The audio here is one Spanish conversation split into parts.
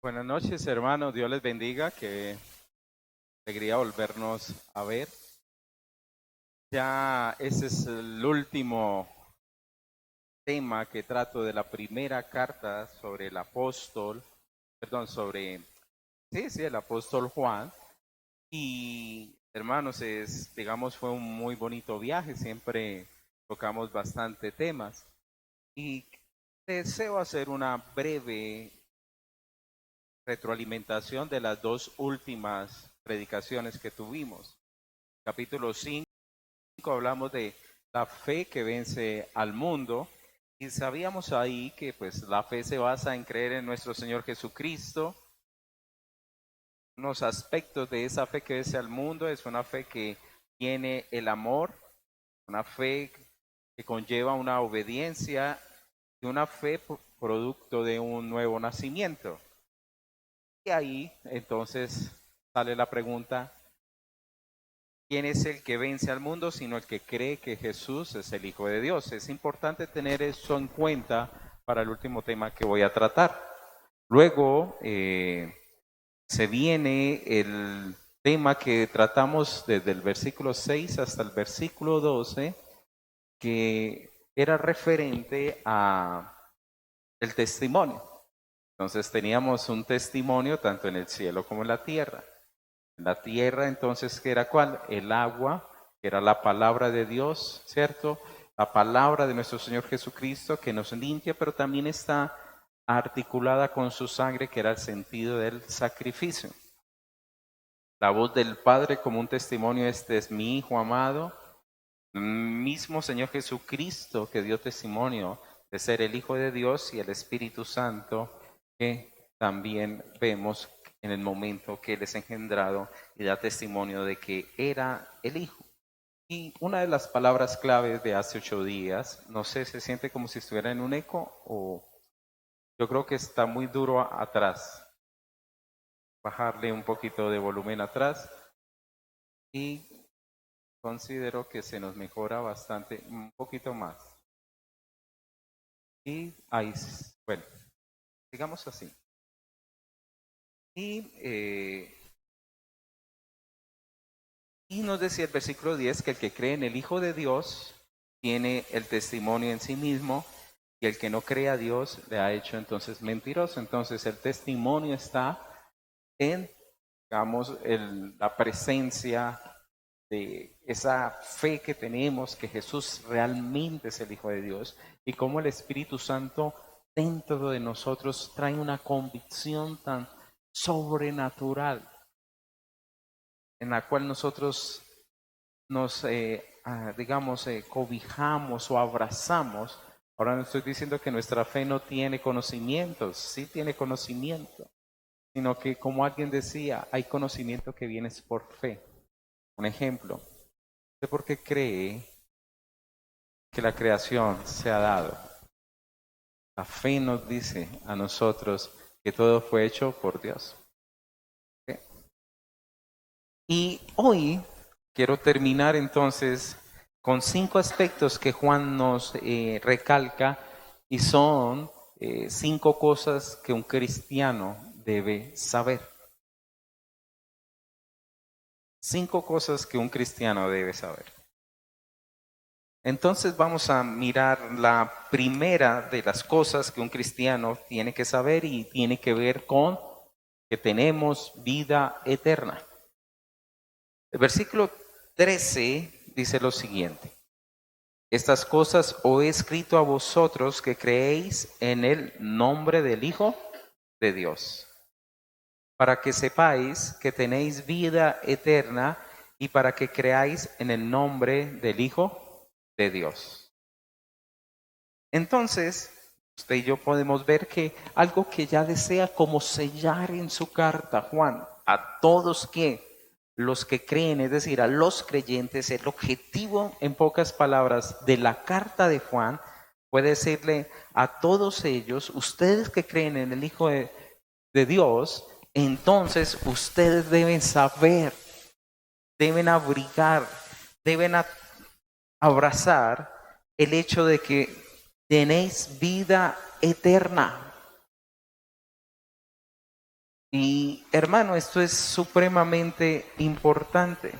Buenas noches, hermanos. Dios les bendiga. Qué alegría volvernos a ver. Ya ese es el último tema que trato de la primera carta sobre el apóstol, perdón, sí, el apóstol Juan. Y hermanos, digamos, fue un muy bonito viaje. Siempre tocamos bastante temas. Y deseo hacer una breve retroalimentación de las dos últimas predicaciones que tuvimos. Capítulo 5 hablamos de la fe que vence al mundo y sabíamos ahí que pues la fe se basa en creer en nuestro Señor Jesucristo. Unos aspectos de esa fe que vence al mundo es una fe que tiene el amor, una fe que conlleva una obediencia y una fe producto de un nuevo nacimiento. Y ahí entonces sale la pregunta: ¿quién es el que vence al mundo sino el que cree que Jesús es el Hijo de Dios? Es importante tener eso en cuenta para el último tema que voy a tratar. Luego se viene el tema que tratamos desde el versículo 6 hasta el versículo 12, que era referente a el testimonio. Entonces teníamos un testimonio tanto en el cielo como en la tierra. La tierra entonces, ¿qué era cuál? El agua, que era la palabra de Dios, ¿cierto? La palabra de nuestro Señor Jesucristo que nos limpia, pero también está articulada con su sangre, que era el sentido del sacrificio. La voz del Padre como un testimonio: este es mi Hijo amado. Mismo Señor Jesucristo que dio testimonio de ser el Hijo de Dios, y el Espíritu Santo que también vemos en el momento que Él es engendrado y da testimonio de que era el Hijo. Y una de las palabras claves de hace 8 días, no sé, se siente como si estuviera en un eco, o yo creo que está muy duro atrás. Bajarle un poquito de volumen atrás y considero que se nos mejora bastante, un poquito más. Y ahí, bueno, digamos así. Y, y nos decía el versículo 10 que el que cree en el Hijo de Dios tiene el testimonio en sí mismo, y el que no cree a Dios le ha hecho entonces mentiroso. Entonces el testimonio está en, digamos, la presencia de esa fe que tenemos que Jesús realmente es el Hijo de Dios, y cómo el Espíritu Santo dentro de nosotros trae una convicción tan sobrenatural en la cual nosotros nos, digamos, cobijamos o abrazamos. Ahora no estoy diciendo que nuestra fe no tiene conocimientos, sí tiene conocimiento, sino que, como alguien decía, hay conocimiento que viene por fe. Un ejemplo: ¿usted por qué cree que la creación se ha dado? La fe nos dice a nosotros que todo fue hecho por Dios. ¿Ok? Y hoy quiero terminar entonces con 5 aspectos que Juan nos recalca, y son 5 cosas que un cristiano debe saber. 5 cosas que un cristiano debe saber. Entonces vamos a mirar la primera de las cosas que un cristiano tiene que saber, y tiene que ver con que tenemos vida eterna. El versículo 13 dice lo siguiente: estas cosas os he escrito a vosotros que creéis en el nombre del Hijo de Dios, para que sepáis que tenéis vida eterna, y para que creáis en el nombre del Hijo de Dios. Entonces, usted y yo podemos ver que algo que ya desea como sellar en su carta, Juan, a todos que los que creen, es decir, a los creyentes, el objetivo, en pocas palabras, de la carta de Juan, puede decirle a todos ellos: ustedes que creen en el Hijo de Dios, entonces ustedes deben saber, deben abrigar, deben abrazar el hecho de que tenéis vida eterna. Y hermano, esto es supremamente importante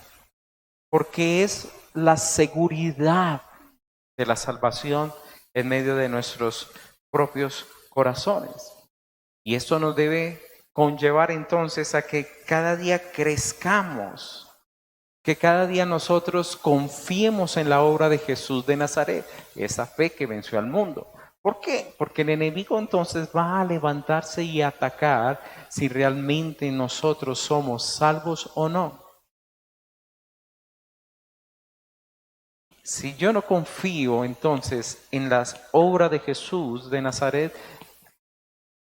porque es la seguridad de la salvación en medio de nuestros propios corazones. Y esto nos debe conllevar entonces a que cada día crezcamos, que cada día nosotros confiemos en la obra de Jesús de Nazaret, esa fe que venció al mundo. ¿Por qué? Porque el enemigo entonces va a levantarse y atacar si realmente nosotros somos salvos o no. Si yo no confío entonces en las obras de Jesús de Nazaret,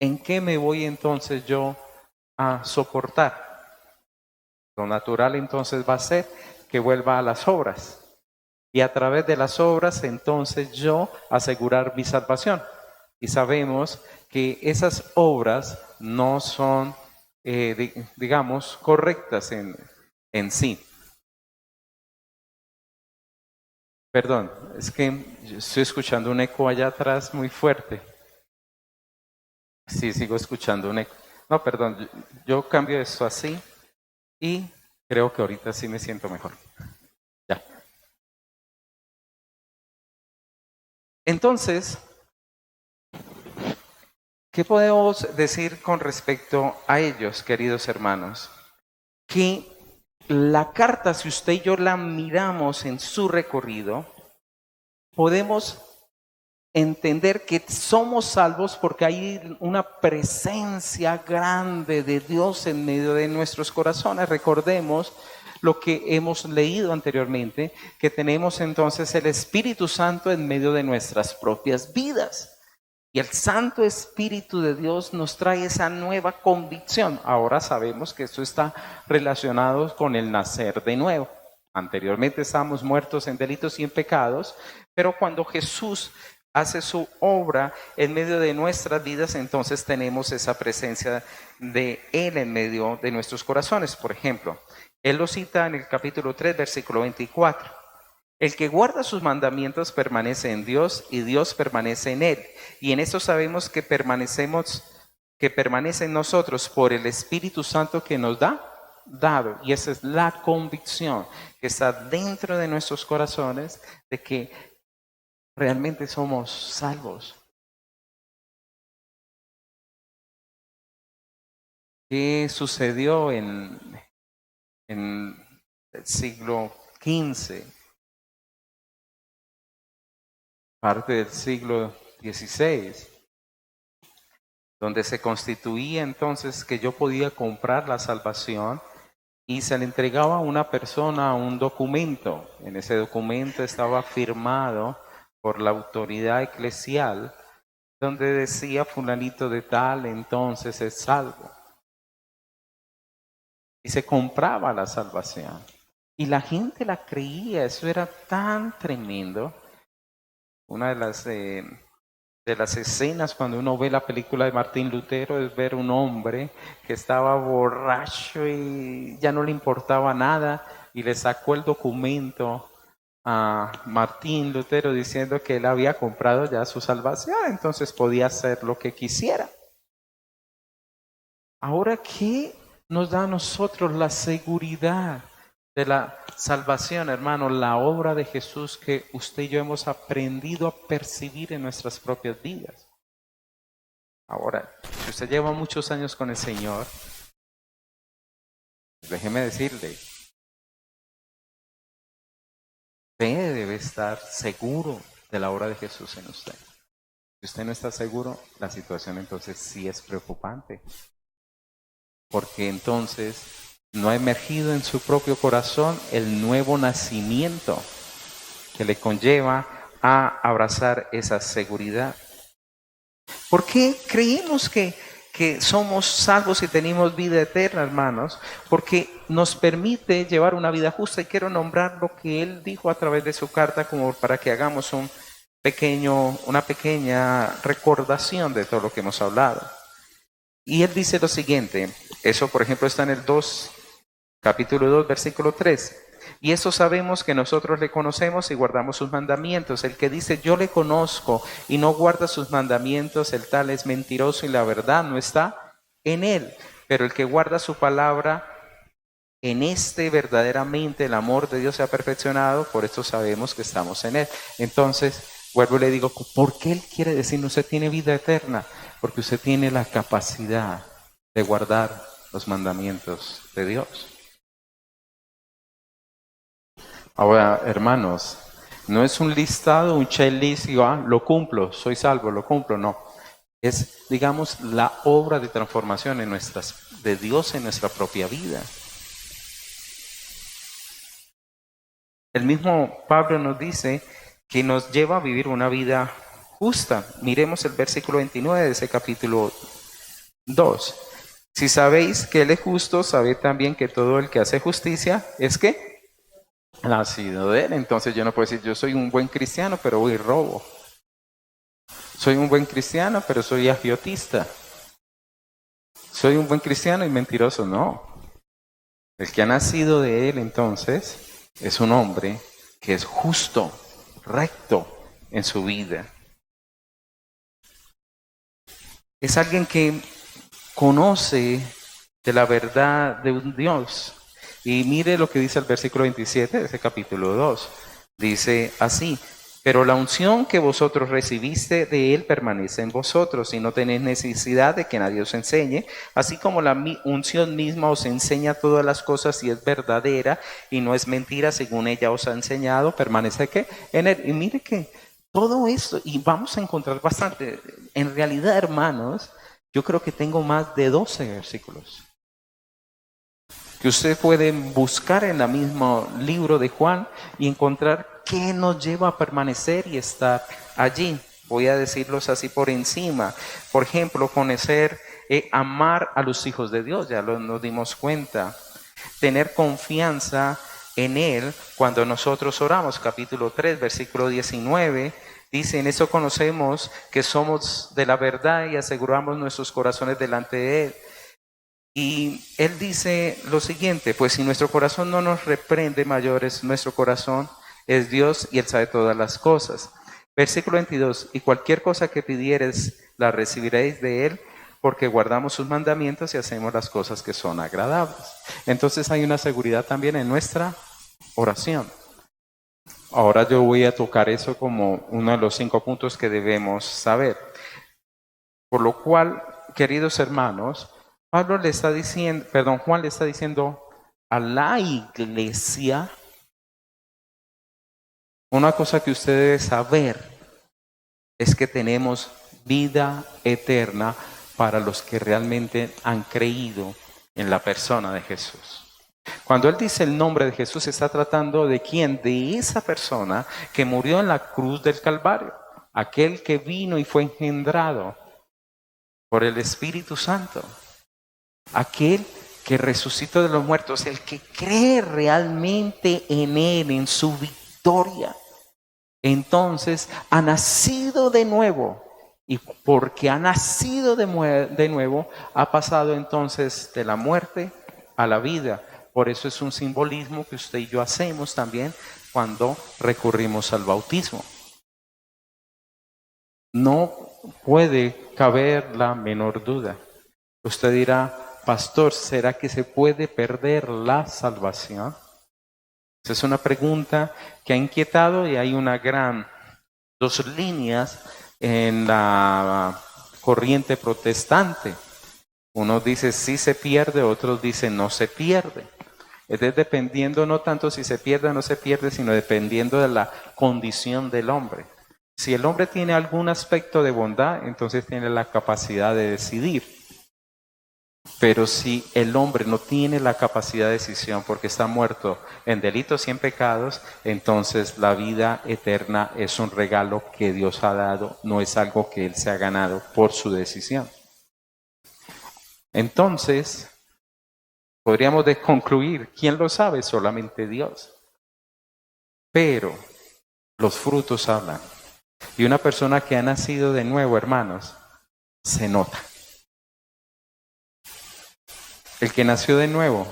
¿en qué me voy entonces yo a soportar? Lo natural entonces va a ser que vuelva a las obras. Y a través de las obras entonces yo asegurar mi salvación. Y sabemos que esas obras no son, digamos, correctas en sí. Perdón, es que estoy escuchando un eco allá atrás muy fuerte. Sí, sigo escuchando un eco. No, perdón, yo cambio esto así y creo que ahorita sí me siento mejor. Ya. Entonces, ¿qué podemos decir con respecto a ellos, queridos hermanos? Que la carta, si usted y yo la miramos en su recorrido, podemos entender que somos salvos porque hay una presencia grande de Dios en medio de nuestros corazones. Recordemos lo que hemos leído anteriormente, que tenemos entonces el Espíritu Santo en medio de nuestras propias vidas. Y el Santo Espíritu de Dios nos trae esa nueva convicción. Ahora sabemos que esto está relacionado con el nacer de nuevo. Anteriormente estábamos muertos en delitos y en pecados, pero cuando Jesús hace su obra en medio de nuestras vidas, entonces tenemos esa presencia de Él en medio de nuestros corazones. Por ejemplo, Él lo cita en el capítulo 3, versículo 24. El que guarda sus mandamientos permanece en Dios y Dios permanece en él. Y en eso sabemos que permanece en nosotros por el Espíritu Santo que nos dado. Y esa es la convicción que está dentro de nuestros corazones de que realmente somos salvos. ¿Qué sucedió en el siglo XV? Parte del siglo XVI, donde se constituía entonces que yo podía comprar la salvación y se le entregaba a una persona un documento. En ese documento estaba firmado por la autoridad eclesial, donde decía fulanito de tal, entonces es salvo. Y se compraba la salvación. Y la gente la creía, eso era tan tremendo. Una de las escenas cuando uno ve la película de Martín Lutero es ver un hombre que estaba borracho y ya no le importaba nada y le sacó el documento a Martín Lutero diciendo que él había comprado ya su salvación, entonces podía hacer lo que quisiera. Ahora, ¿qué nos da a nosotros la seguridad de la salvación, hermano? La obra de Jesús que usted y yo hemos aprendido a percibir en nuestras propias vidas. Ahora, si usted lleva muchos años con el Señor, déjeme decirle, usted debe estar seguro de la obra de Jesús en usted. Si usted no está seguro, la situación entonces sí es preocupante. Porque entonces no ha emergido en su propio corazón el nuevo nacimiento que le conlleva a abrazar esa seguridad. ¿Por qué creemos que somos salvos y tenemos vida eterna, hermanos? Porque nos permite llevar una vida justa, y quiero nombrar lo que él dijo a través de su carta como para que hagamos una pequeña recordación de todo lo que hemos hablado. Y él dice lo siguiente, eso por ejemplo está en el capítulo 2, versículo 3. Y eso sabemos que nosotros le conocemos y guardamos sus mandamientos. El que dice yo le conozco y no guarda sus mandamientos, el tal es mentiroso y la verdad no está en él. pero el que guarda su palabra, en este verdaderamente el amor de Dios se ha perfeccionado, por esto sabemos que estamos en él. Entonces, vuelvo y le digo, ¿por qué él quiere decirnos usted tiene vida eterna? Porque usted tiene la capacidad de guardar los mandamientos de Dios. Ahora, hermanos, no es un listado, un checklist, y lo cumplo, soy salvo, lo cumplo, no. Es, digamos, la obra de transformación de Dios en nuestra propia vida. El mismo Pablo nos dice que nos lleva a vivir una vida justa. Miremos el versículo 29 de ese capítulo 2. Si sabéis que Él es justo, sabed también que todo el que hace justicia es ¿qué? Nacido de Él. Entonces yo no puedo decir, yo soy un buen cristiano, pero voy y robo. Soy un buen cristiano, pero soy agiotista. Soy un buen cristiano y mentiroso. No. El que ha nacido de Él, entonces, es un hombre que es justo, recto en su vida. Es alguien que conoce de la verdad de un Dios. Y mire lo que dice el versículo 27 de ese capítulo 2. Dice así: pero la unción que vosotros recibiste de Él permanece en vosotros y no tenéis necesidad de que nadie os enseñe, así como la unción misma os enseña todas las cosas y es verdadera y no es mentira según ella os ha enseñado, permanece ¿qué? En Él. Y mire que todo esto, y vamos a encontrar bastante, en realidad, hermanos, yo creo que tengo más de 12 versículos que usted puede buscar en el mismo libro de Juan y encontrar qué nos lleva a permanecer y estar allí. Voy a decirlos así por encima. Por ejemplo, conocer, amar a los hijos de Dios, ya nos dimos cuenta. Tener confianza en Él cuando nosotros oramos. Capítulo 3, versículo 19. Dice, en eso conocemos que somos de la verdad y aseguramos nuestros corazones delante de Él. Y Él dice lo siguiente, pues si nuestro corazón no nos reprende, mayores, nuestro corazón es Dios y Él sabe todas las cosas. Versículo 22, y cualquier cosa que pidiereis, la recibiréis de Él, porque guardamos sus mandamientos y hacemos las cosas que son agradables. Entonces hay una seguridad también en nuestra oración. Ahora yo voy a tocar eso como uno de los 5 puntos que debemos saber. Por lo cual, queridos hermanos, Juan le está diciendo a la iglesia una cosa que usted debe saber es que tenemos vida eterna para los que realmente han creído en la persona de Jesús. Cuando él dice el nombre de Jesús, está tratando de quién, de esa persona que murió en la cruz del Calvario, aquel que vino y fue engendrado por el Espíritu Santo, aquel que resucitó de los muertos, el que cree realmente en Él, en su victoria. Entonces ha nacido de nuevo, y porque ha nacido de nuevo, ha pasado entonces de la muerte a la vida. Por eso es un simbolismo que usted y yo hacemos también cuando recurrimos al bautismo. No puede caber la menor duda. Usted dirá, pastor, ¿será que se puede perder la salvación? Esa es una pregunta que ha inquietado y hay dos líneas en la corriente protestante. Uno dice sí se pierde, otros dicen no se pierde. Es dependiendo no tanto si se pierde o no se pierde, sino dependiendo de la condición del hombre. Si el hombre tiene algún aspecto de bondad, entonces tiene la capacidad de decidir. Pero si el hombre no tiene la capacidad de decisión porque está muerto en delitos y en pecados, entonces la vida eterna es un regalo que Dios ha dado, no es algo que Él se ha ganado por su decisión. Entonces, podríamos concluir, ¿quién lo sabe? Solamente Dios. Pero los frutos hablan. Y una persona que ha nacido de nuevo, hermanos, se nota. El que nació de nuevo,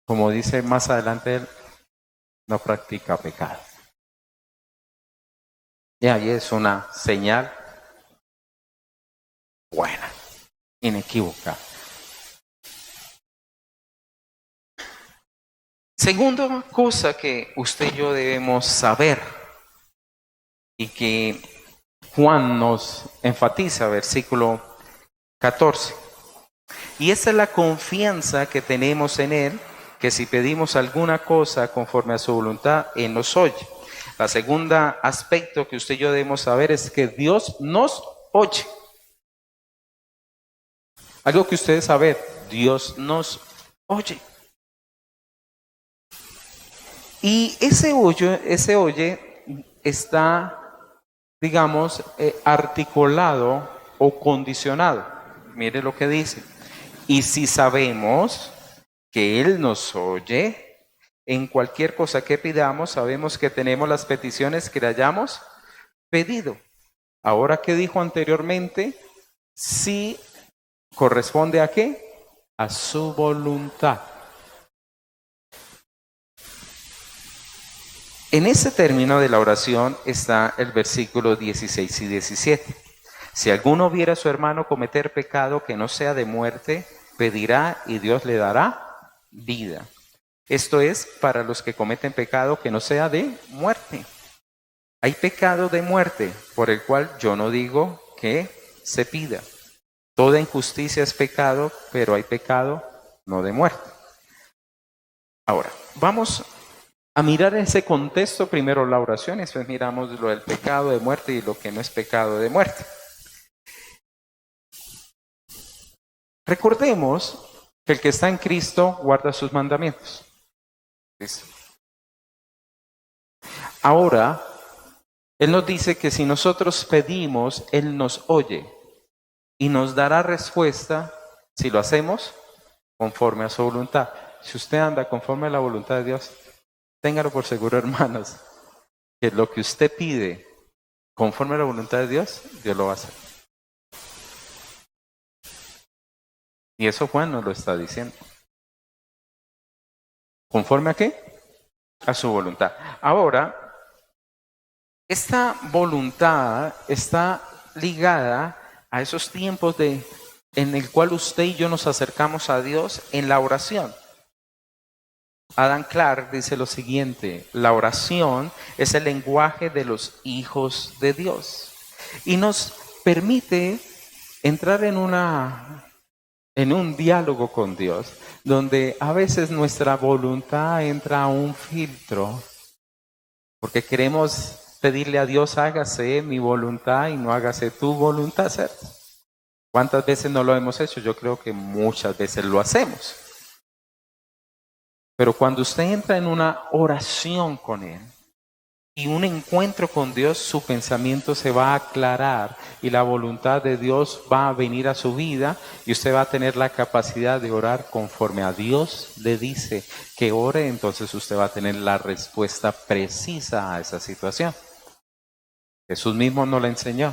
como dice más adelante él, no practica pecado. Y ahí es una señal buena. inequívoca. Segunda cosa que usted y yo debemos saber y que Juan nos enfatiza, versículo 14. Y esa es la confianza que tenemos en Él, que si pedimos alguna cosa conforme a su voluntad, Él nos oye. La segunda aspecto que usted y yo debemos saber es que Dios nos oye. Algo que ustedes saben, Dios nos oye. Y ese oye está, digamos, articulado o condicionado. Mire lo que dice. Y si sabemos que Él nos oye, en cualquier cosa que pidamos, sabemos que tenemos las peticiones que le hayamos pedido. Ahora, ¿qué dijo anteriormente? Sí corresponde a qué? A su voluntad. En ese término de la oración está el versículo 16 y 17. Si alguno viera a su hermano cometer pecado que no sea de muerte, pedirá y Dios le dará vida. Esto es para los que cometen pecado que no sea de muerte. Hay pecado de muerte por el cual yo no digo que se pida. Toda injusticia es pecado, pero hay pecado no de muerte. Ahora, vamos a mirar ese contexto, primero la oración, y después miramos lo del pecado de muerte y lo que no es pecado de muerte. Recordemos que el que está en Cristo guarda sus mandamientos. Ahora, Él nos dice que si nosotros pedimos, Él nos oye y nos dará respuesta si lo hacemos conforme a su voluntad. Si usted anda conforme a la voluntad de Dios, téngalo por seguro, hermanos, que lo que usted pide conforme a la voluntad de Dios, Dios lo va a hacer. Y eso Juan nos lo está diciendo. ¿Conforme a qué? A su voluntad. Ahora, esta voluntad está ligada a esos tiempos en el cual usted y yo nos acercamos a Dios en la oración. Adam Clark dice lo siguiente: la oración es el lenguaje de los hijos de Dios y nos permite entrar en un diálogo con Dios, donde a veces nuestra voluntad entra a un filtro, porque queremos pedirle a Dios, hágase mi voluntad y no hágase tu voluntad, ¿cierto? ¿Cuántas veces no lo hemos hecho? Yo creo que muchas veces lo hacemos. Pero cuando usted entra en una oración con Él y un encuentro con Dios, su pensamiento se va a aclarar y la voluntad de Dios va a venir a su vida y usted va a tener la capacidad de orar conforme a Dios le dice que ore. Entonces usted va a tener la respuesta precisa a esa situación. Jesús mismo nos la enseñó.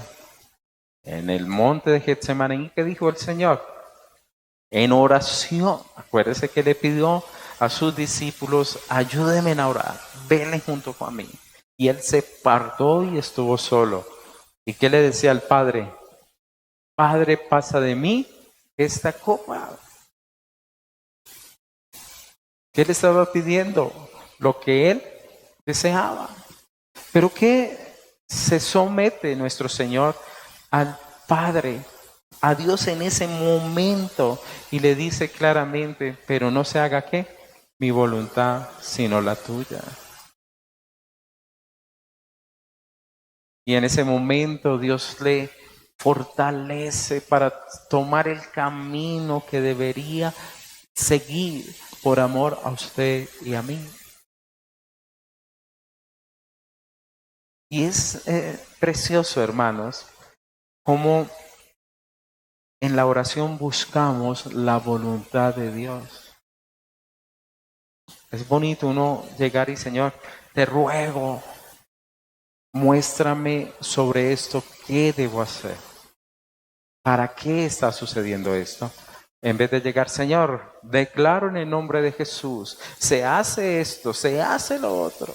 En el monte de Getsemaní, ¿qué dijo el Señor? En oración. Acuérdese que le pidió a sus discípulos, ayúdenme a orar, venle junto con mí. Y Él se apartó y estuvo solo. ¿Y qué le decía al Padre? Padre, pasa de mí esta copa. ¿Qué le estaba pidiendo? Lo que Él deseaba. Pero ¿qué se somete nuestro Señor al Padre, a Dios en ese momento? Y le dice claramente, pero no se haga ¿qué? Mi voluntad, sino la tuya. Y en ese momento Dios le fortalece para tomar el camino que debería seguir por amor a usted y a mí. Y es precioso, hermanos, como en la oración buscamos la voluntad de Dios. Es bonito uno llegar y, Señor, te ruego, muéstrame sobre esto qué debo hacer. ¿Para qué está sucediendo esto? En vez de llegar, Señor, declaro en el nombre de Jesús, se hace esto, se hace lo otro.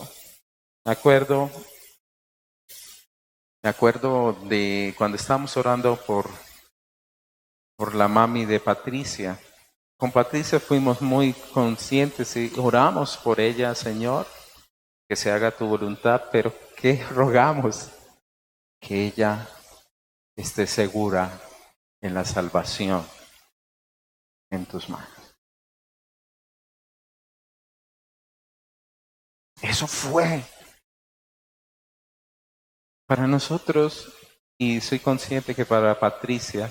Me acuerdo de cuando estábamos orando por por la mami de Patricia. Con Patricia fuimos muy conscientes y oramos por ella, Señor, que se haga tu voluntad, pero ¿qué rogamos? Que ella esté segura en la salvación en tus manos. Eso fue para nosotros, y soy consciente que para Patricia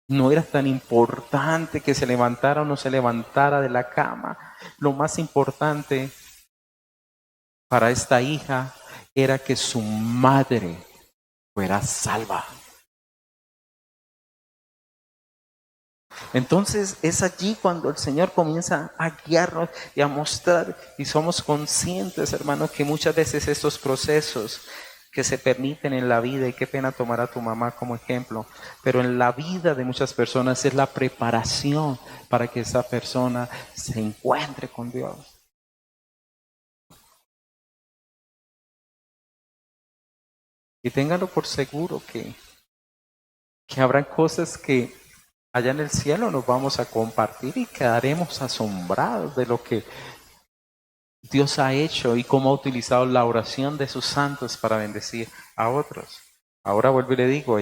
no era tan importante que se levantara o no se levantara de la cama. Lo más importante para esta hija era que su madre fuera salva. Entonces es allí cuando el Señor comienza a guiarnos y a mostrar, y somos conscientes, hermanos, que muchas veces estos procesos que se permiten en la vida, y qué pena tomar a tu mamá como ejemplo, pero en la vida de muchas personas es la preparación para que esa persona se encuentre con Dios. Y ténganlo por seguro que habrán cosas que allá en el cielo nos vamos a compartir y quedaremos asombrados de lo que Dios ha hecho y cómo ha utilizado la oración de sus santos para bendecir a otros. Ahora vuelvo y le digo,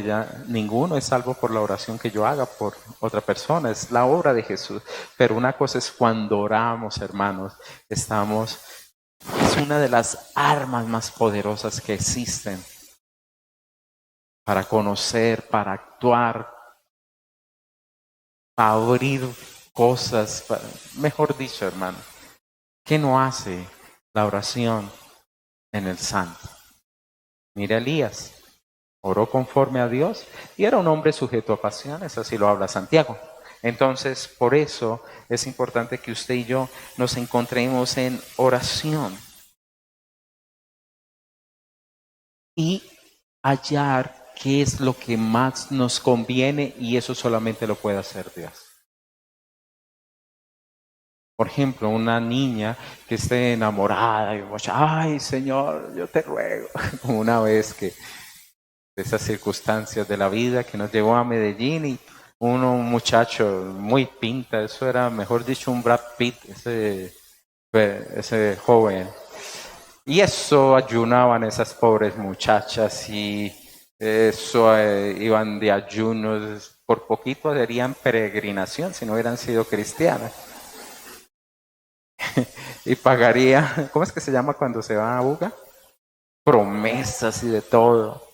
ninguno es salvo por la oración que yo haga por otra persona, es la obra de Jesús. Pero una cosa es cuando oramos, hermanos, es una de las armas más poderosas que existen para conocer, para actuar, para abrir cosas, mejor dicho, hermano, ¿qué no hace la oración en el santo? Mira Elías, oró conforme a Dios y era un hombre sujeto a pasiones, así lo habla Santiago. Entonces, por eso es importante que usted y yo nos encontremos en oración y hallar qué es lo que más nos conviene, y eso solamente lo puede hacer Dios. Por ejemplo, una niña que esté enamorada y ay Señor, yo te ruego, como una vez que de esas circunstancias de la vida que nos llevó a Medellín y un muchacho muy pinta, eso era mejor dicho un Brad Pitt, ese joven. Y eso ayunaban esas pobres muchachas y eso iban de ayunos, por poquito harían peregrinación si no hubieran sido cristianas. Y pagaría, ¿cómo es que se llama cuando se va a Buga? Promesas y de todo.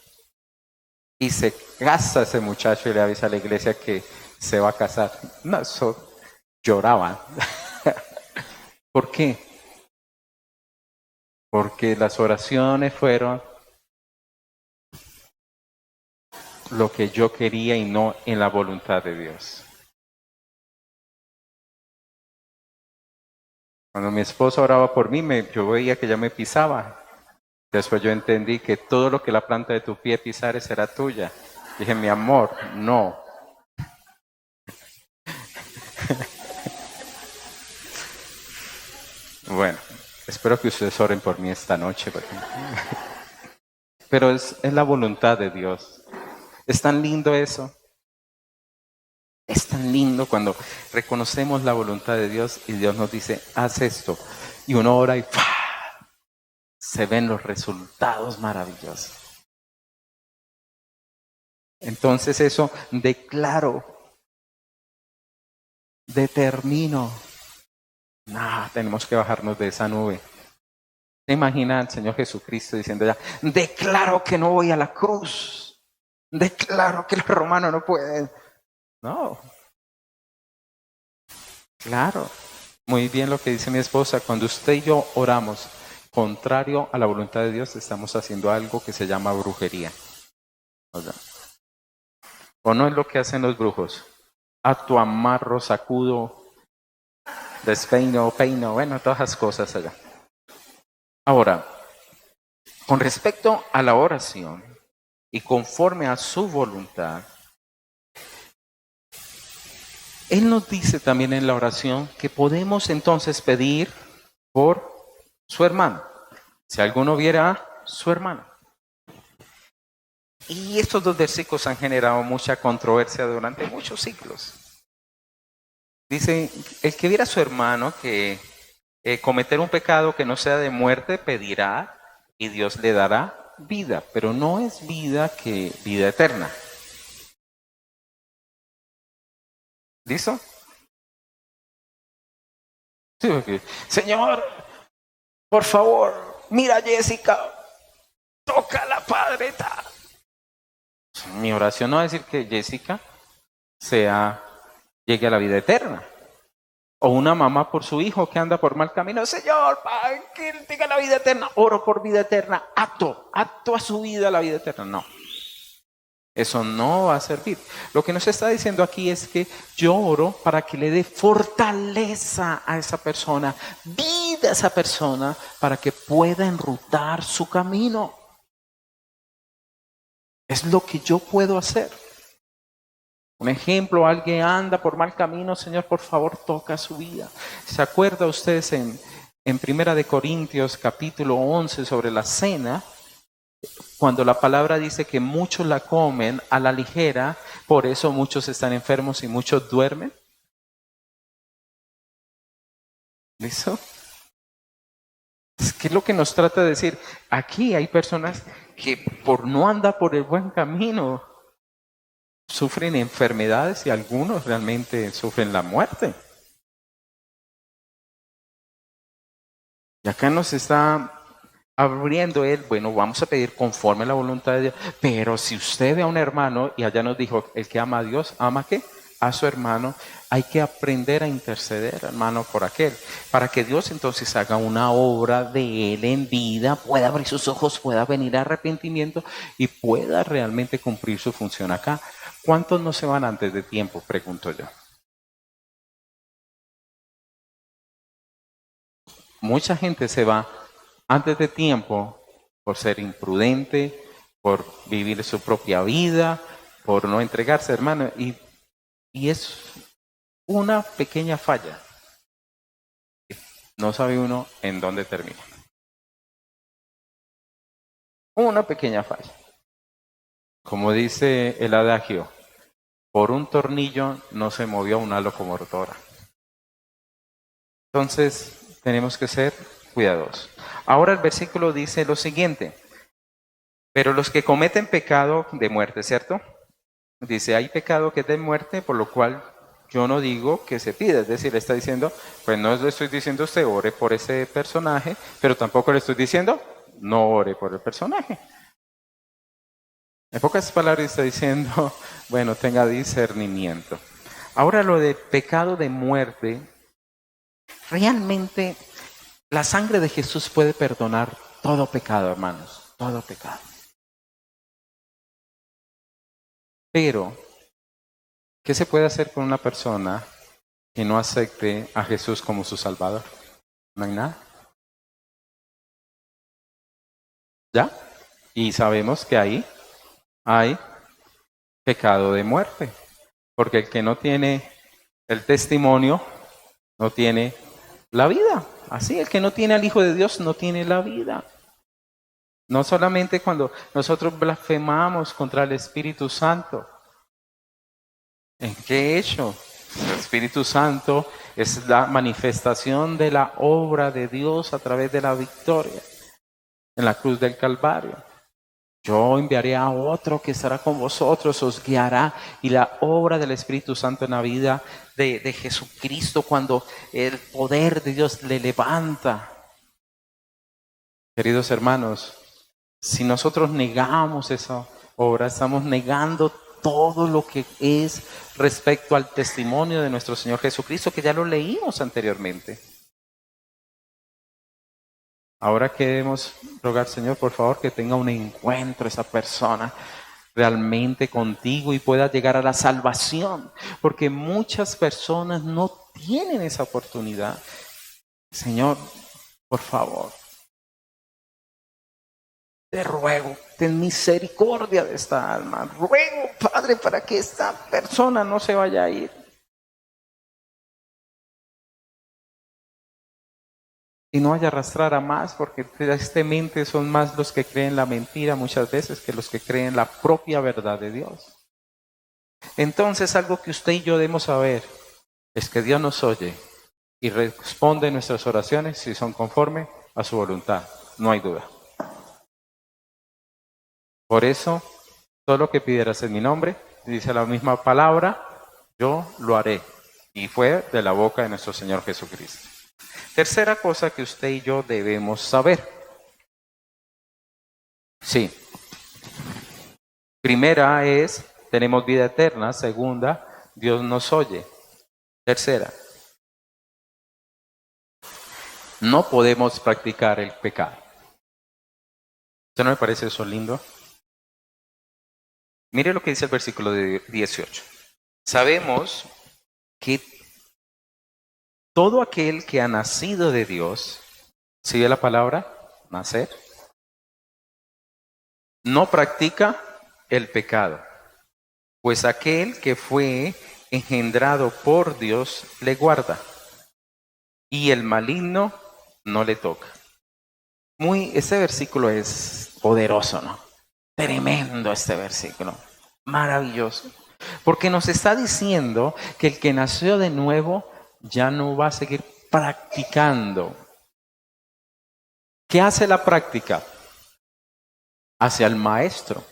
Y se casa ese muchacho y le avisa a la iglesia que se va a casar. No, eso lloraban. ¿Por qué? Porque las oraciones fueron lo que yo quería y no en la voluntad de Dios. Cuando mi esposa oraba por mí, yo veía que ella me pisaba. Después yo entendí que todo lo que la planta de tu pie pisare será tuya. Dije, mi amor, no. Bueno, espero que ustedes oren por mí esta noche. Pero es la voluntad de Dios. Es tan lindo eso. Es tan lindo cuando reconocemos la voluntad de Dios y Dios nos dice, haz esto. Y uno ora y ¡pah! Se ven los resultados maravillosos. Entonces eso declaro, determino. Tenemos que bajarnos de esa nube. ¿Se imagina al Señor Jesucristo diciendo ya, declaro que no voy a la cruz? Declaro que los romanos no pueden. No. Claro. Muy bien lo que dice mi esposa. Cuando usted y yo oramos contrario a la voluntad de Dios, estamos haciendo algo que se llama brujería. ¿O no es lo que hacen los brujos? Acto, amarro, sacudo, despeino, peino, bueno, todas las cosas allá. Ahora, con respecto a la oración y conforme a su voluntad, Él nos dice también en la oración que podemos entonces pedir por su hermano. Si alguno viera a su hermano. Y estos dos versículos han generado mucha controversia durante muchos siglos. Dice, el que viera a su hermano que cometer un pecado que no sea de muerte, pedirá y Dios le dará vida, pero no es vida que vida eterna. ¿Listo? Sí, okay. Señor, por favor, mira a Jessica, tócala, padre. Mi oración no va a decir que Jessica llegue a la vida eterna. O una mamá por su hijo que anda por mal camino. Señor, para que él tenga la vida eterna. Oro por vida eterna. Acto a su vida la vida eterna. No. Eso no va a servir. Lo que nos está diciendo aquí es que yo oro para que le dé fortaleza a esa persona, vida a esa persona, para que pueda enrutar su camino. Es lo que yo puedo hacer. Un ejemplo, alguien anda por mal camino, Señor, por favor, toca su vida. ¿Se acuerdan ustedes en Primera de Corintios capítulo 11 sobre la cena? Cuando la palabra dice que muchos la comen a la ligera, por eso muchos están enfermos y muchos duermen. ¿Listo? ¿Qué es lo que nos trata de decir? Aquí hay personas que por no andar por el buen camino sufren enfermedades y algunos realmente sufren la muerte. Y acá nos está abriendo él, bueno, vamos a pedir conforme a la voluntad de Dios, pero si usted ve a un hermano, y allá nos dijo, el que ama a Dios, ¿ama qué? A su hermano. Hay que aprender a interceder, hermano, por aquel, para que Dios entonces haga una obra de él en vida, pueda abrir sus ojos, pueda venir a arrepentimiento y pueda realmente cumplir su función acá. ¿Cuántos no se van antes de tiempo? Pregunto yo. Mucha gente se va antes de tiempo por ser imprudente, por vivir su propia vida, por no entregarse, hermano. Y es una pequeña falla. No sabe uno en dónde termina. Una pequeña falla. Como dice el adagio, por un tornillo no se movió una locomotora. Entonces, tenemos que ser cuidadosos. Ahora el versículo dice lo siguiente. Pero los que cometen pecado de muerte, ¿cierto? Dice, hay pecado que es de muerte, por lo cual yo no digo que se pida. Es decir, le está diciendo, pues no le estoy diciendo usted ore por ese personaje, pero tampoco le estoy diciendo no ore por el personaje. En pocas palabras está diciendo, bueno, tenga discernimiento. Ahora lo de pecado de muerte, realmente la sangre de Jesús puede perdonar todo pecado, hermanos, todo pecado. Pero, ¿qué se puede hacer con una persona que no acepte a Jesús como su Salvador? No hay nada. ¿Ya? Y sabemos que ahí hay pecado de muerte, porque el que no tiene el testimonio no tiene la vida. Así, el que no tiene al Hijo de Dios no tiene la vida. No solamente cuando nosotros blasfemamos contra el Espíritu Santo. ¿En qué hecho? El Espíritu Santo es la manifestación de la obra de Dios a través de la victoria en la cruz del Calvario. Yo enviaré a otro que estará con vosotros, os guiará. Y la obra del Espíritu Santo en la vida de Jesucristo, cuando el poder de Dios le levanta. Queridos hermanos, si nosotros negamos esa obra, estamos negando todo lo que es respecto al testimonio de nuestro Señor Jesucristo, que ya lo leímos anteriormente. Ahora queremos rogar, Señor, por favor, que tenga un encuentro esa persona realmente contigo y pueda llegar a la salvación, porque muchas personas no tienen esa oportunidad. Señor, por favor, te ruego, ten misericordia de esta alma. Ruego, Padre, para que esta persona no se vaya a ir. y no vaya a arrastrar a más, porque tristemente son más los que creen la mentira muchas veces que los que creen la propia verdad de Dios. Entonces, algo que usted y yo debemos saber es que Dios nos oye y responde nuestras oraciones si son conforme a su voluntad. No hay duda. Por eso, todo lo que pidieras en mi nombre, dice la misma palabra, yo lo haré. Y fue de la boca de nuestro Señor Jesucristo. Tercera cosa que usted y yo debemos saber. Sí. Primera es, tenemos vida eterna. Segunda, Dios nos oye. Tercera, no podemos practicar el pecado. ¿Usted no me parece eso lindo? Mire lo que dice el versículo 18. Sabemos que todo aquel que ha nacido de Dios, ¿sigue la palabra? Nacer. No practica el pecado, pues aquel que fue engendrado por Dios le guarda, y el maligno no le toca. Este versículo es poderoso, ¿no? Tremendo este versículo, maravilloso, porque nos está diciendo que el que nació de nuevo ya no va a seguir practicando. ¿Qué hace la práctica? Hacia el maestro.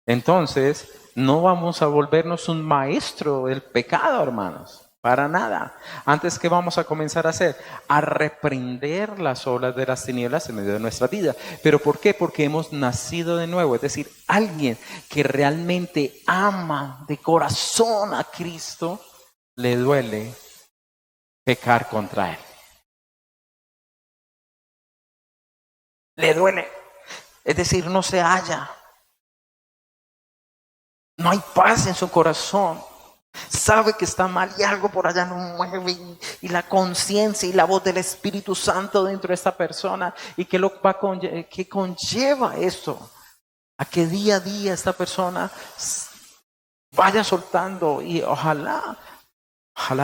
Entonces, no vamos a volvernos un maestro del pecado, hermanos. Para nada. Antes, ¿qué vamos a comenzar a hacer? A reprender las obras de las tinieblas en medio de nuestra vida. ¿Pero por qué? Porque hemos nacido de nuevo. Es decir, alguien que realmente ama de corazón a Cristo, le duele pecar contra Él. Le duele. Es decir, no se halla. No hay paz en su corazón. Sabe que está mal y algo por allá no mueve, y la conciencia y la voz del Espíritu Santo dentro de esta persona, y que que conlleva eso, a que día a día esta persona vaya soltando, y ojalá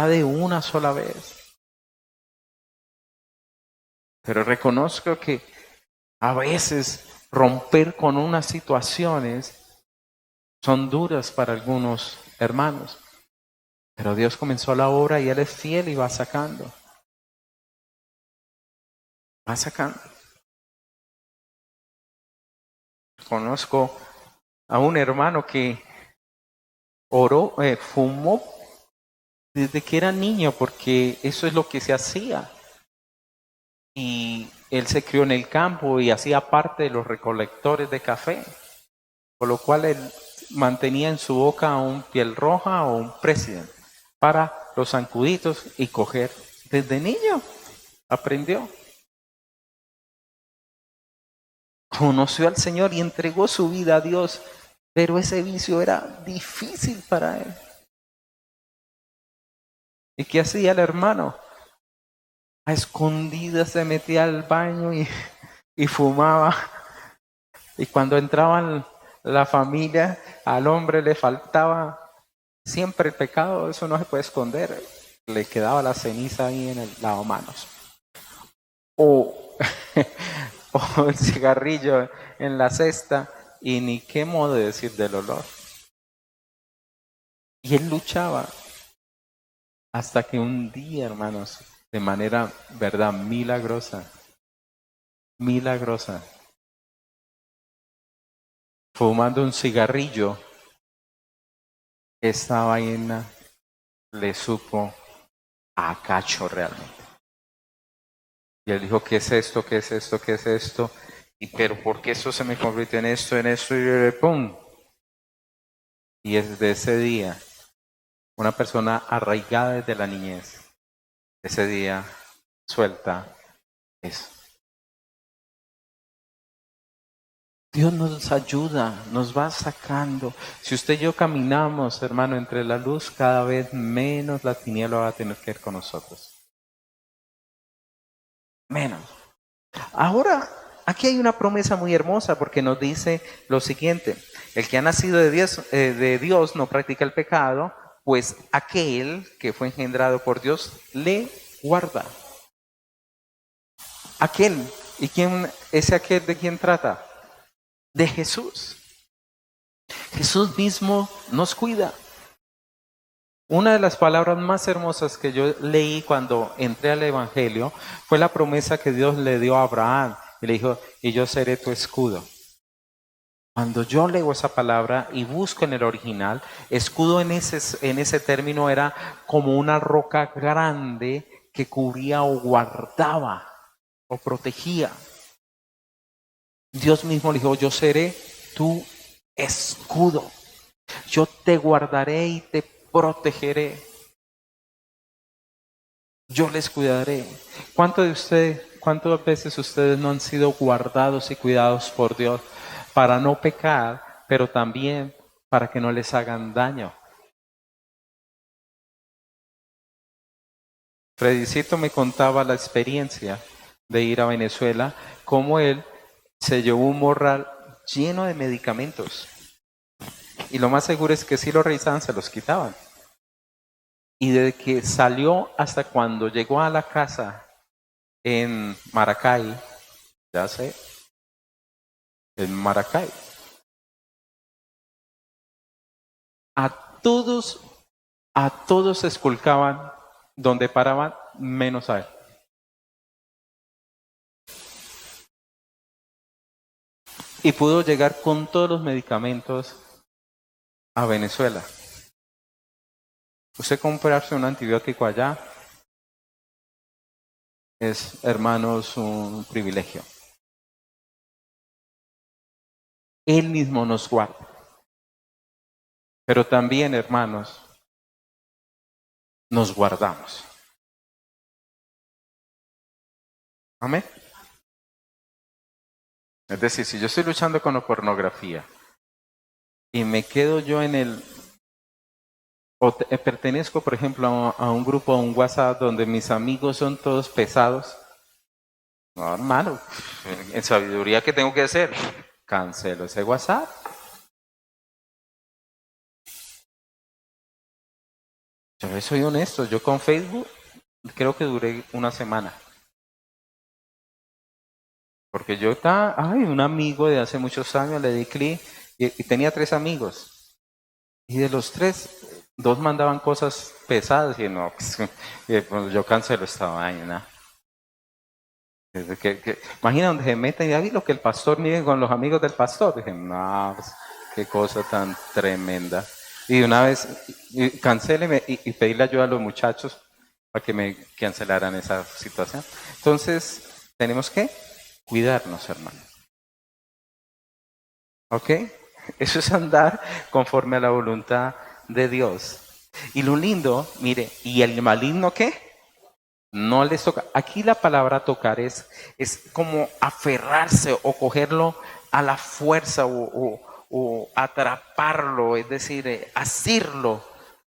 de una sola vez. Pero reconozco que a veces romper con unas situaciones son duras para algunos hermanos. Pero Dios comenzó la obra y Él es fiel y va sacando. Va sacando. Conozco a un hermano que oró, fumó desde que era niño, porque eso es lo que se hacía. Y él se crió en el campo y hacía parte de los recolectores de café, por lo cual él mantenía en su boca un piel roja o un president para los zancuditos y coger. Desde niño aprendió. Conoció al Señor y entregó su vida a Dios, pero ese vicio era difícil para él. ¿Y qué hacía el hermano? A escondidas se metía al baño y fumaba. Y cuando entraban la familia, al hombre le faltaba siempre el pecado, eso no se puede esconder. Le quedaba la ceniza ahí en el lavamanos. O el cigarrillo en la cesta, y ni qué modo de decir del olor. Y él luchaba hasta que un día, hermanos, de manera, verdad, milagrosa, fumando un cigarrillo, esta vaina le supo a cacho realmente. Y él dijo, ¿qué es esto? ¿Qué es esto? ¿Qué es esto? Y pero ¿por qué eso se me convirtió en esto, y ¡pum! Y desde ese día, una persona arraigada desde la niñez, ese día suelta eso. Dios nos ayuda, nos va sacando. Si usted y yo caminamos, hermano, entre la luz, cada vez menos la tiniebla va a tener que ver con nosotros. Menos. Ahora, aquí hay una promesa muy hermosa, porque nos dice lo siguiente: el que ha nacido de Dios no practica el pecado, pues aquel que fue engendrado por Dios le guarda. aquel. ¿Y quién ese aquel de quién trata? De Jesús. Jesús mismo nos cuida. Una de las palabras más hermosas que yo leí cuando entré al Evangelio fue la promesa que Dios le dio a Abraham. Y le dijo, y yo seré tu escudo. Cuando yo leo esa palabra y busco en el original, escudo en ese término era como una roca grande que cubría o guardaba o protegía. Dios mismo le dijo, yo seré tu escudo. Yo te guardaré y te protegeré. Yo les cuidaré. ¿Cuántas veces ustedes no han sido guardados y cuidados por Dios para no pecar, pero también para que no les hagan daño? Fredicito me contaba la experiencia de ir a Venezuela, cómo él se llevó un morral lleno de medicamentos. Y lo más seguro es que si lo revisaban, se los quitaban. Y desde que salió hasta cuando llegó a la casa en Maracay, ya sé, en Maracay, a todos se esculcaban donde paraban, menos a él. Y pudo llegar con todos los medicamentos a Venezuela. Usted comprarse un antibiótico allá es, hermanos, un privilegio. Él mismo nos guarda. Pero también, hermanos, nos guardamos. Amén. Es decir, si yo estoy luchando con la pornografía y me quedo yo en el... O pertenezco, por ejemplo, a un grupo, a un WhatsApp donde mis amigos son todos pesados. No, hermano, en sabiduría, ¿qué tengo que hacer? Cancelo ese WhatsApp. Yo soy honesto, yo con Facebook creo que duré una semana. Porque yo estaba, un amigo de hace muchos años, le di clic y tenía 3 amigos. Y de los 3, 2 mandaban cosas pesadas y no, pues, yo cancelo esta vaina. Imagina donde se meten y lo que el pastor mide con los amigos del pastor. Dije, no, pues, qué cosa tan tremenda. Y de una vez cancéleme y pedirle ayuda a los muchachos para que me cancelaran esa situación. Entonces, tenemos que cuidarnos, hermano. ¿Ok? Eso es andar conforme a la voluntad de Dios. Y lo lindo, mire, ¿y el maligno qué? No les toca. Aquí la palabra tocar es como aferrarse o cogerlo a la fuerza o atraparlo, es decir, asirlo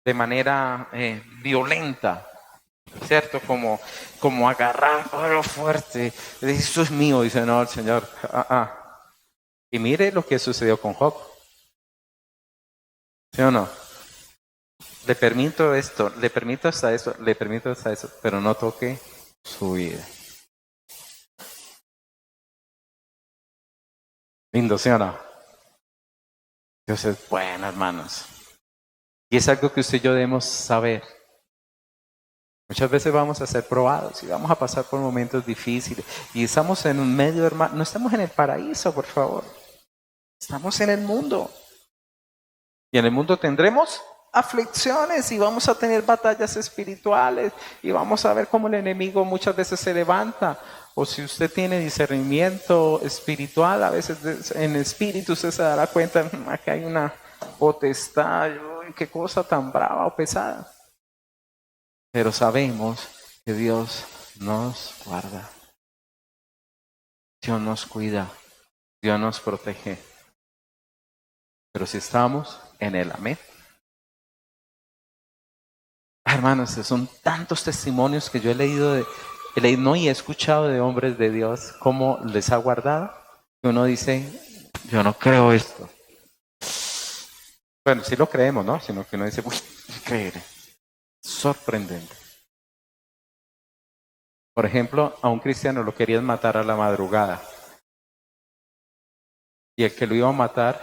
de manera violenta, ¿cierto? Como agarrarlo fuerte. Esto es mío, dice, no, el Señor. Y mire lo que sucedió con Job. ¿Sí o no? Le permito esto, le permito hasta eso, le permito hasta eso, pero no toque su vida. Lindo, ¿sí o no? Entonces, bueno, hermanos. Y es algo que usted y yo debemos saber. Muchas veces vamos a ser probados y vamos a pasar por momentos difíciles. Y estamos en un medio, hermano. No estamos en el paraíso, por favor. Estamos en el mundo. Y en el mundo tendremos aflicciones y vamos a tener batallas espirituales y vamos a ver cómo el enemigo muchas veces se levanta. O si usted tiene discernimiento espiritual, a veces en espíritu usted se dará cuenta que hay una potestad, uy, qué cosa tan brava o pesada. Pero sabemos que Dios nos guarda, Dios nos cuida, Dios nos protege. Pero si estamos en Él, amén. Hermanos, son tantos testimonios que yo he leído no, y he escuchado de hombres de Dios cómo les ha guardado. Que uno dice, yo no creo esto. Bueno, sí lo creemos, ¿no? Sino que uno dice, uy, increíble, sorprendente. Por ejemplo, a un cristiano lo querían matar a la madrugada. Y el que lo iba a matar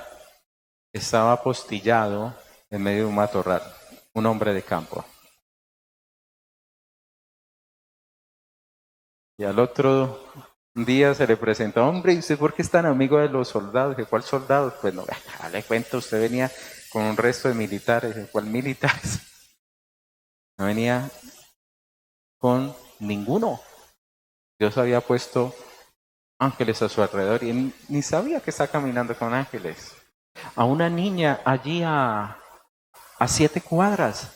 estaba apostillado en medio de un matorral, un hombre de campo. Y al otro día se le presentó, hombre, ¿y usted por qué es tan amigo de los soldados? ¿De cuál soldado? Pues no, le cuento, usted venía con un resto de militares. ¿De cuál militares? No venía con ninguno. Dios había puesto ángeles a su alrededor y él ni sabía que está caminando con ángeles. A una niña allí a 7 cuadras,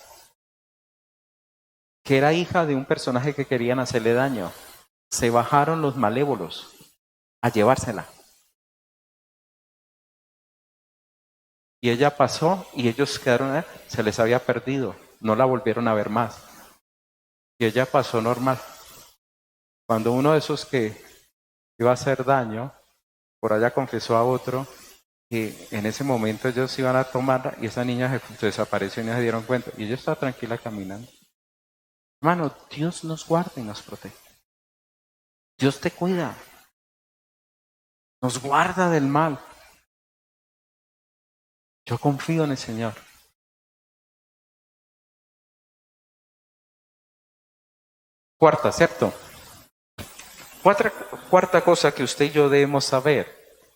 que era hija de un personaje que querían hacerle daño. Se bajaron los malévolos a llevársela. Y ella pasó y ellos quedaron, se les había perdido, no la volvieron a ver más. Y ella pasó normal. Cuando uno de esos que iba a hacer daño, por allá confesó a otro, que en ese momento ellos iban a tomarla y esa niña se desapareció y no se dieron cuenta. Y ella estaba tranquila caminando. Hermano, Dios nos guarda y nos protege. Dios te cuida. Nos guarda del mal. Yo confío en el Señor. Cuarta, ¿cierto? Cuarta cosa que usted y yo debemos saber,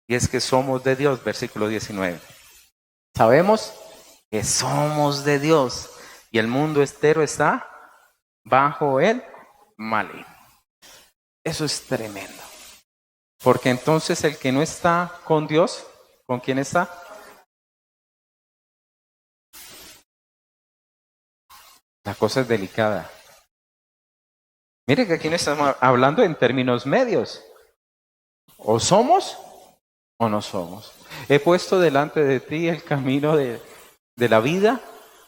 y es que somos de Dios, versículo 19. Sabemos que somos de Dios y el mundo entero está bajo el maligno. Eso es tremendo. Porque entonces el que no está con Dios, ¿con quién está? La cosa es delicada. Mire que aquí no estamos hablando en términos medios. O somos o no somos. He puesto delante de ti el camino de la vida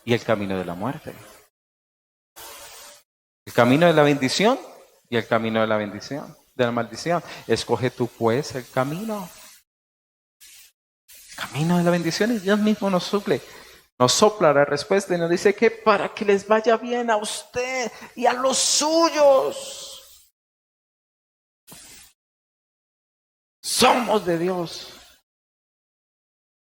y el camino de la muerte. El camino de la bendición y el camino de la bendición, de la maldición. Escoge tú pues el camino. El camino de la bendición y Dios mismo nos suple. Nos sopla la respuesta y nos dice que para que les vaya bien a usted y a los suyos. Somos de Dios.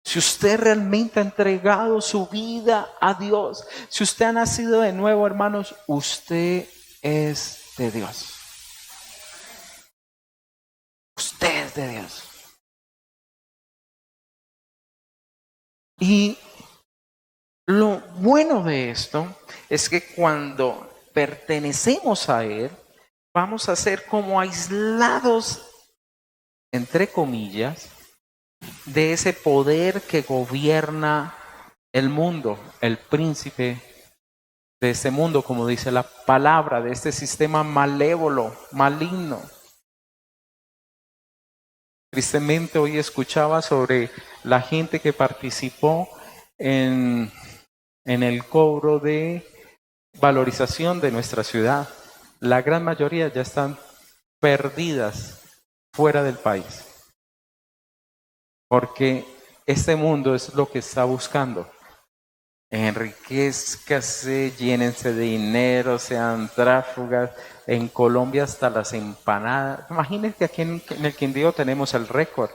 Si usted realmente ha entregado su vida a Dios, si usted ha nacido de nuevo, hermanos, usted es de Dios. Usted es de Dios. Y lo bueno de esto es que cuando pertenecemos a Él, vamos a ser como aislados, entre comillas, de ese poder que gobierna el mundo, el príncipe de este mundo, como dice la palabra, de este sistema malévolo, maligno. Tristemente hoy escuchaba sobre la gente que participó en el cobro de valorización de nuestra ciudad. La gran mayoría ya están perdidas fuera del país. Porque este mundo es lo que está buscando. Enriquezcase, llénense de dinero, sean tráfugas. En Colombia hasta las empanadas. Imagínense que aquí en el Quindío tenemos el récord.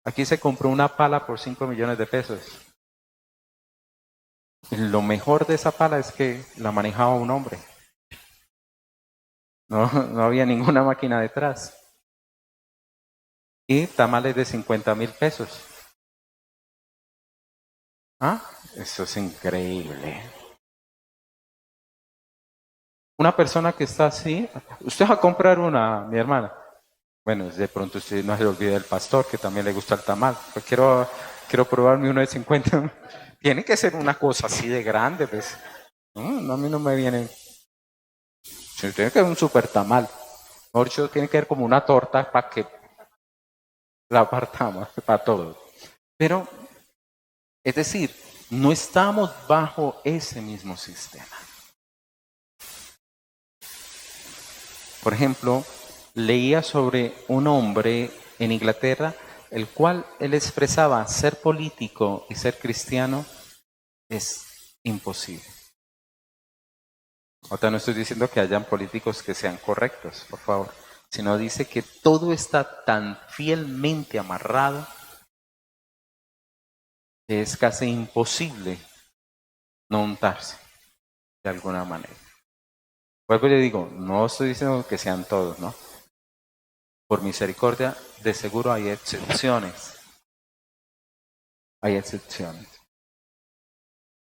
Aquí se compró una pala por 5 millones de pesos. Lo mejor de esa pala es que la manejaba un hombre. No había ninguna máquina detrás. Y tamales de 50,000 pesos. ¿Ah? Eso es increíble. Una persona que está así, usted va a comprar una, mi hermana. Bueno, de pronto usted no se olvide del pastor, que también le gusta el tamal. Pues quiero probarme uno de 50. Tiene que ser una cosa así de grande, pues. No, a mí no me viene. Tiene que ser un super tamal. Mejor dicho, tiene que ser como una torta para que la apartamos, para todos. Pero, es decir, no estamos bajo ese mismo sistema. Por ejemplo, leía sobre un hombre en Inglaterra, el cual él expresaba ser político y ser cristiano es imposible. Ahorita no estoy diciendo que hayan políticos que sean correctos, por favor, sino dice que todo está tan fielmente amarrado que es casi imposible no untarse de alguna manera. Vuelvo y le digo, no estoy diciendo que sean todos, ¿no? Por misericordia, de seguro hay excepciones. Hay excepciones.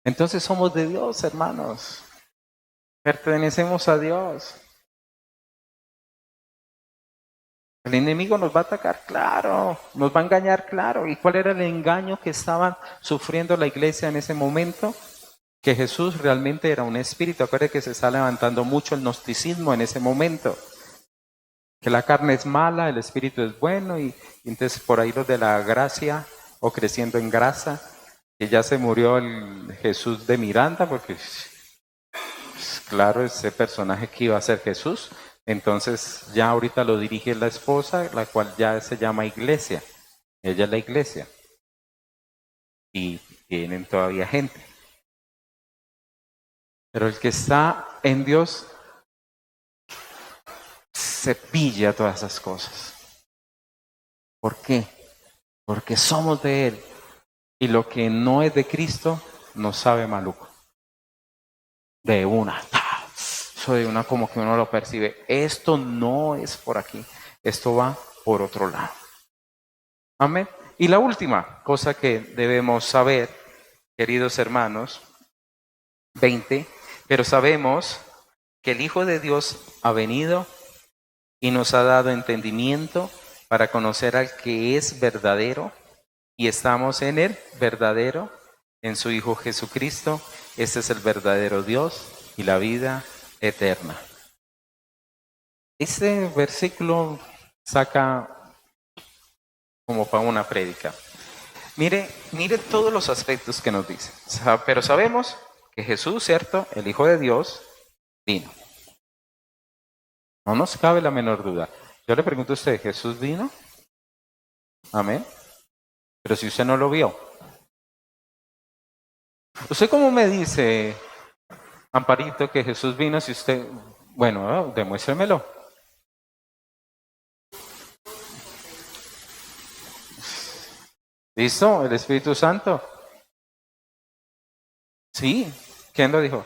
Entonces somos de Dios, hermanos. Pertenecemos a Dios. El enemigo nos va a atacar, claro. Nos va a engañar, claro. ¿Y cuál era el engaño que estaba sufriendo la iglesia en ese momento? Que Jesús realmente era un espíritu. Acuérdense que se está levantando mucho el gnosticismo en ese momento. Que la carne es mala, el espíritu es bueno. Y entonces por ahí los de la gracia o creciendo en grasa. Que ya se murió el Jesús de Miranda porque... claro, ese personaje que iba a ser Jesús, entonces ya ahorita lo dirige la esposa, la cual ya se llama iglesia. Ella es la iglesia. Y tienen todavía gente. Pero el que está en Dios se pilla todas esas cosas. ¿Por qué? Porque somos de Él. Y lo que no es de Cristo nos sabe maluco. De una. Eso de una como que uno lo percibe. Esto no es por aquí. Esto va por otro lado. Amén. Y la última cosa que debemos saber, queridos hermanos, 20, pero sabemos que el Hijo de Dios ha venido y nos ha dado entendimiento para conocer al que es verdadero y estamos en el verdadero, en su Hijo Jesucristo. Este es el verdadero Dios y la vida eterna. Este versículo saca como para una prédica. Mire todos los aspectos que nos dice. Pero sabemos que Jesús, ¿cierto? El Hijo de Dios, vino. No nos cabe la menor duda. Yo le pregunto a usted, ¿Jesús vino? Amén. Pero si usted no lo vio. ¿Usted cómo me dice, Amparito, que Jesús vino si usted... Bueno, demuéstremelo. ¿Listo? ¿El Espíritu Santo? Sí. ¿Quién lo dijo?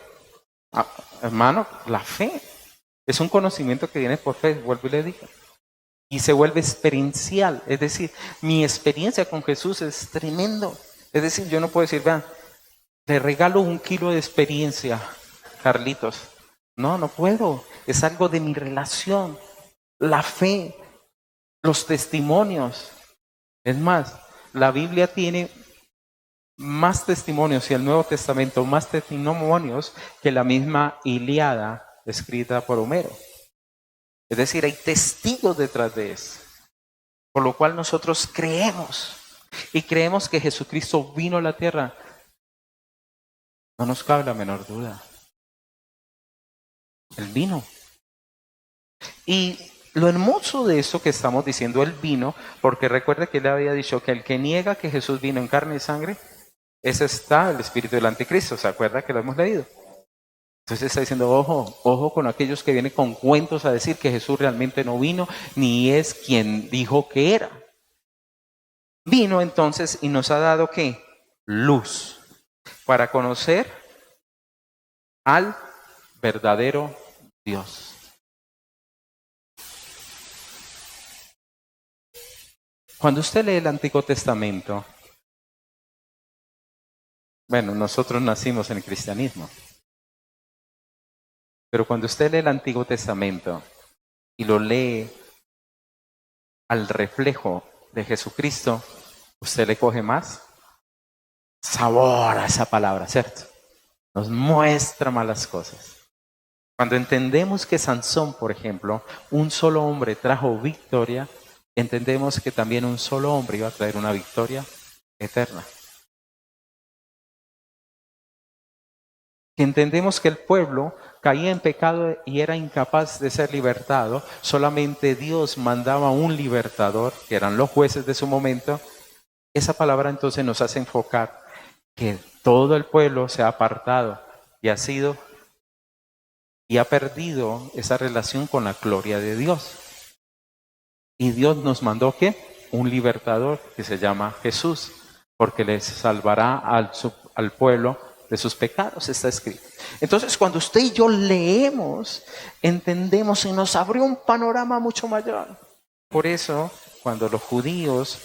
Hermano, la fe. Es un conocimiento que viene por fe, vuelvo y le digo. Y se vuelve experiencial. Es decir, mi experiencia con Jesús es tremendo. Es decir, yo no puedo decir, vean, le regalo 1 kilo de experiencia, Carlitos. No puedo. Es algo de mi relación. La fe, los testimonios. Es más, la Biblia tiene más testimonios y el Nuevo Testamento más testimonios que la misma Ilíada escrita por Homero. Es decir, hay testigos detrás de eso. Por lo cual nosotros creemos. Y creemos que Jesucristo vino a la tierra. No nos cabe la menor duda. Él vino. Y lo hermoso de eso que estamos diciendo, Él vino, porque recuerde que Él había dicho que el que niega que Jesús vino en carne y sangre, ese está el espíritu del anticristo. ¿Se acuerda que lo hemos leído? Entonces está diciendo, ojo con aquellos que vienen con cuentos a decir que Jesús realmente no vino, ni es quien dijo que era. Vino entonces y nos ha dado ¿qué? Luz para conocer al verdadero Dios. Cuando usted lee el Antiguo Testamento, bueno, nosotros nacimos en el cristianismo, pero cuando usted lee el Antiguo Testamento y lo lee al reflejo de Jesucristo, usted le coge más sabor a esa palabra, ¿cierto? Nos muestra malas cosas. Cuando entendemos que Sansón, por ejemplo, un solo hombre trajo victoria, entendemos que también un solo hombre iba a traer una victoria eterna. Que entendemos que el pueblo caía en pecado y era incapaz de ser libertado, solamente Dios mandaba un libertador, que eran los jueces de su momento. Esa palabra entonces nos hace enfocar que todo el pueblo se ha apartado y ha sido y ha perdido esa relación con la gloria de Dios. Y Dios nos mandó ¿qué? Un libertador que se llama Jesús, porque les salvará al pueblo de sus pecados, está escrito. Entonces, cuando usted y yo leemos, entendemos y nos abrió un panorama mucho mayor. Por eso, cuando los judíos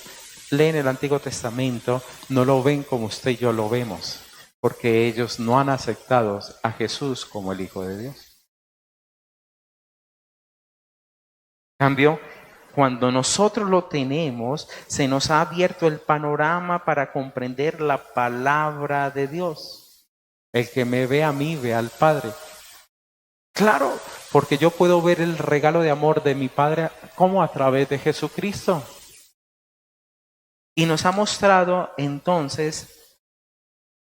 leen el Antiguo Testamento, no lo ven como usted y yo lo vemos, porque ellos no han aceptado a Jesús como el Hijo de Dios. En cambio, cuando nosotros lo tenemos, se nos ha abierto el panorama para comprender la palabra de Dios. El que me ve a mí, ve al Padre. Claro, porque yo puedo ver el regalo de amor de mi Padre como a través de Jesucristo. Y nos ha mostrado entonces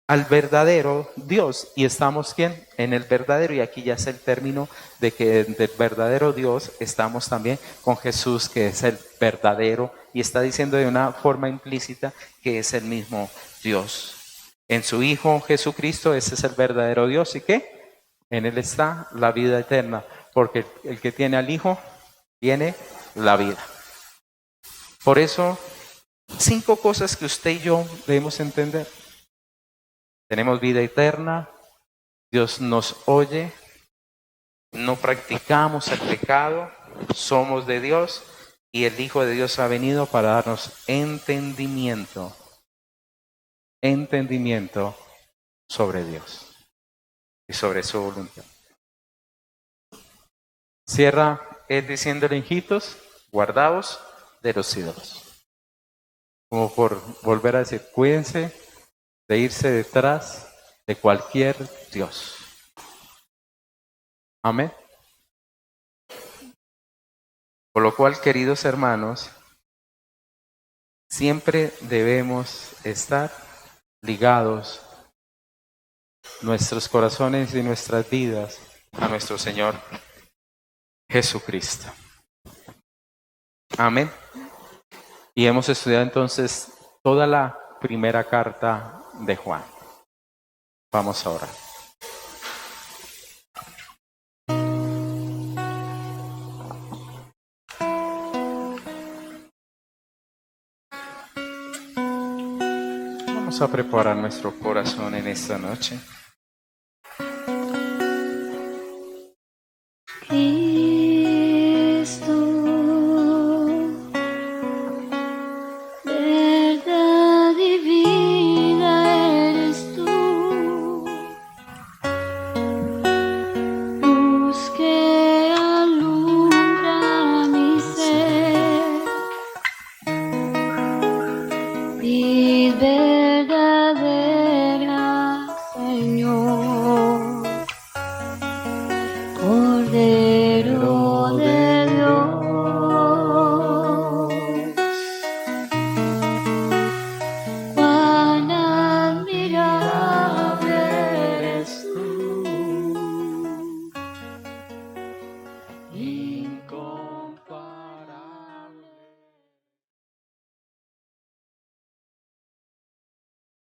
al verdadero Dios. Y estamos ¿quién? En el verdadero. Y aquí ya es el término de que del verdadero Dios estamos también con Jesús, que es el verdadero. Y está diciendo de una forma implícita que es el mismo Dios. En su Hijo Jesucristo, ese es el verdadero Dios. ¿Y qué? En Él está la vida eterna. Porque el que tiene al Hijo, tiene la vida. Por eso, 5 cosas que usted y yo debemos entender. Tenemos vida eterna, Dios nos oye, no practicamos el pecado, somos de Dios y el Hijo de Dios ha venido para darnos entendimiento sobre Dios y sobre su voluntad. Cierra él diciéndole, hijitos, guardaos de los ídolos. Como por volver a decir, cuídense de irse detrás de cualquier Dios. Amén. Por lo cual, queridos hermanos, siempre debemos estar ligados nuestros corazones y nuestras vidas a nuestro Señor Jesucristo. Amén. Y hemos estudiado entonces toda la primera carta de Juan. Vamos a orar. Vamos a preparar nuestro corazón en esta noche.